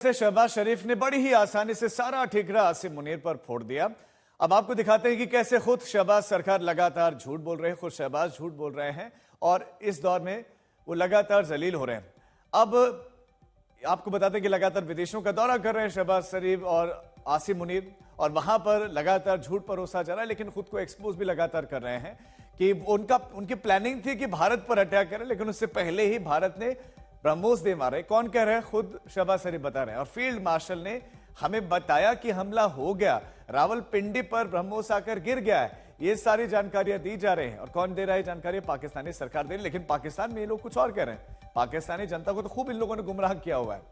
से शहबाज शरीफ ने बड़ी ही आसानी से सारा ठिकरा आसिम मुनीर पर फोड़ दिया। अब आपको दिखाते हैं कि कैसे खुद शहबाज सरकार लगातार झूठ बोल रहे हैं, खुद शहबाज झूठ बोल रहे हैं और इस दौर में वो लगातार जलील हो रहे हैं। अब आपको बताते हैं कि लगातार विदेशों का दौरा कर रहे हैं शहबाज शरीफ और आसिम मुनीर और वहां पर लगातार झूठ परोसा जा रहा है, लेकिन खुद को एक्सपोज भी लगातार कर रहे हैं कि उनकी प्लानिंग थी कि भारत पर अटैक करें, लेकिन उससे पहले ही भारत ने ब्रह्मोस दे मारे। कौन कह रहे हैं? खुद शहबाज शरीफ बता रहे हैं। और फील्ड मार्शल ने हमें बताया कि हमला हो गया, रावलपिंडी पर ब्रह्मोस आकर गिर गया है। ये सारी जानकारियां दी जा रही हैं। और कौन दे रहा है जानकारी? पाकिस्तानी सरकार दे रही है, लेकिन पाकिस्तान में ये लोग कुछ और कह रहे हैं। पाकिस्तानी जनता को तो खूब इन लोगों ने गुमराह किया हुआ है।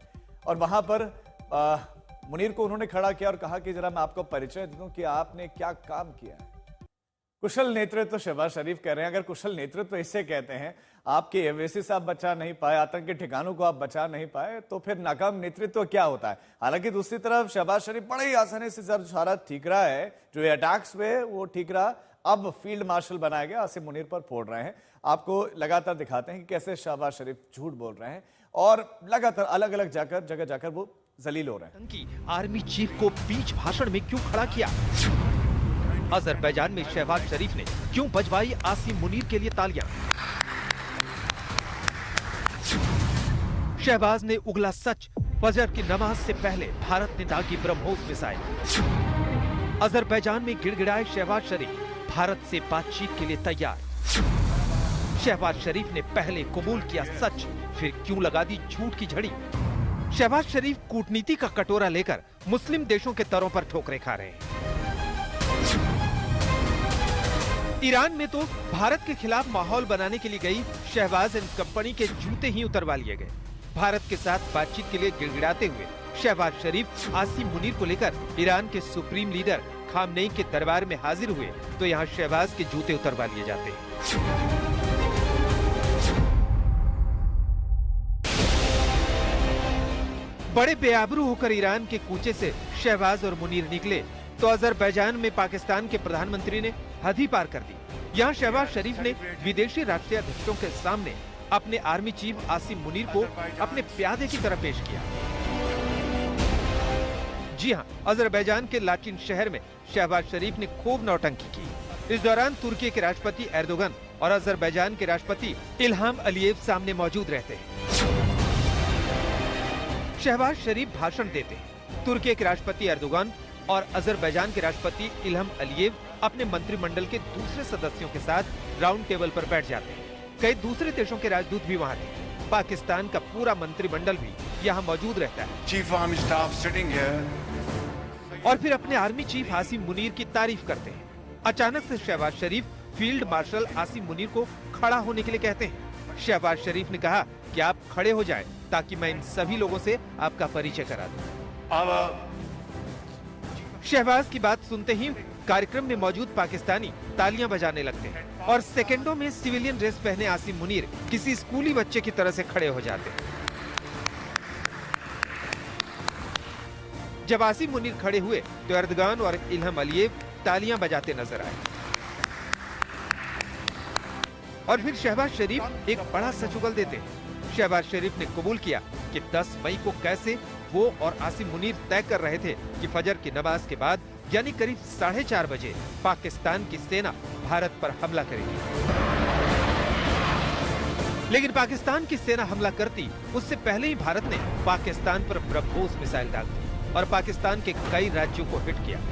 और वहां पर मुनीर को उन्होंने खड़ा किया और कहा कि जरा मैं आपको परिचय दे दूं कि आपने क्या काम किया है। कुशल नेतृत्व शहबाज शरीफ कह रहे हैं। अगर कुशल नेतृत्व इसे कहते हैं, आपके एवेसी से आप बचा नहीं पाए, आतंक के ठिकानों को आप बचा नहीं पाए, तो फिर नाकाम नेतृत्व क्या होता है? हालांकि दूसरी तरफ शहबाज शरीफ बड़े ही आसानी से सारा ठीकरा है, जो ये अटैक्स हुए वो ठीकरा अब फील्ड मार्शल बनाया गया आसिम मुनीर पर फोड़ रहे हैं। आपको लगातार दिखाते हैं कि कैसे शहबाज शरीफ झूठ बोल रहे हैं और लगातार अलग अलग जगह जाकर वो जलील हो रहे हैं। आर्मी चीफ को बीच भाषण में क्यों खड़ा किया? अजरबैजान में शहबाज शरीफ ने क्यों बजवाई आसिम मुनीर के लिए तालियां? शहबाज ने उगला सच, फजर की नमाज से पहले भारत ने दागी ब्रह्मोस मिसाइल। अजरबैजान में गिड़गिड़ाए शहबाज शरीफ, भारत से बातचीत के लिए तैयार। शहबाज शरीफ ने पहले कबूल किया सच, फिर क्यों लगा दी झूठ की झड़ी? शहबाज शरीफ कूटनीति का कटोरा लेकर मुस्लिम देशों के तरों पर ठोकरें खा रहे हैं। ईरान में तो भारत के खिलाफ माहौल बनाने के लिए गई शहबाज एंड कंपनी के जूते ही उतरवा लिए गए। भारत के साथ बातचीत के लिए गिड़गिड़ाते हुए शहबाज शरीफ आसिम मुनीर को लेकर ईरान के सुप्रीम लीडर खामनेई के दरबार में हाजिर हुए, तो यहाँ शहबाज के जूते उतरवा लिए जाते हैं। बड़े बेआबरू होकर ईरान के कूचे से शहबाज और मुनीर निकले तो अजरबैजान में पाकिस्तान के प्रधानमंत्री ने हद ही पार कर दी। यहाँ शहबाज शरीफ ने विदेशी राष्ट्रीय अध्यक्षों के सामने अपने आर्मी चीफ आसिम मुनीर को अपने प्यादे की तरह पेश किया। जी हाँ, अजरबैजान के लाचिन शहर में शहबाज शरीफ ने खूब नौटंकी की। इस दौरान तुर्की के राष्ट्रपति एर्दोगन और अजरबैजान के राष्ट्रपति इल्हाम अलियेव सामने मौजूद रहते हैं। शहबाज शरीफ भाषण देते हैं। तुर्की के राष्ट्रपति एर्दोगन और अजरबैजान के राष्ट्रपति इल्हम अलियेव अपने मंत्रिमंडल के दूसरे सदस्यों के साथ राउंड टेबल पर बैठ जाते हैं। कई दूसरे देशों के राजदूत भी वहाँ थे। पाकिस्तान का पूरा मंत्रिमंडल भी यहाँ मौजूद रहता है। Chief army staff sitting here. और फिर अपने आर्मी चीफ आसिम मुनीर की तारीफ करते हैं। अचानक से शहबाज शरीफ फील्ड मार्शल आसिम मुनीर को खड़ा होने के लिए कहते हैं। शहबाज शरीफ ने कहा कि आप खड़े हो जाएं ताकि मैं इन सभी लोगों से आपका परिचय करा दूं। शहबाज की बात सुनते ही कार्यक्रम में मौजूद पाकिस्तानी तालियां बजाने लगते हैं और सेकंडों में सिविलियन ड्रेस पहने आसिम मुनीर किसी स्कूली बच्चे की तरह से खड़े हो जाते हैं। जब आसिम मुनीर खड़े हुए तो एर्दोगन और इल्हम अलियेव तालियां बजाते नजर आए। और फिर शहबाज शरीफ एक बड़ा सच उगल देते हैं। शहबाज शरीफ ने कबूल किया कि 10 मई को कैसे वो और आसिम मुनीर तय कर रहे थे कि फजर की नमाज के बाद यानी करीब 4:30 बजे पाकिस्तान की सेना भारत पर हमला करेगी। लेकिन पाकिस्तान की सेना हमला करती उससे पहले ही भारत ने पाकिस्तान पर ब्रह्मोस मिसाइल दाग दी और पाकिस्तान के कई राज्यों को हिट किया।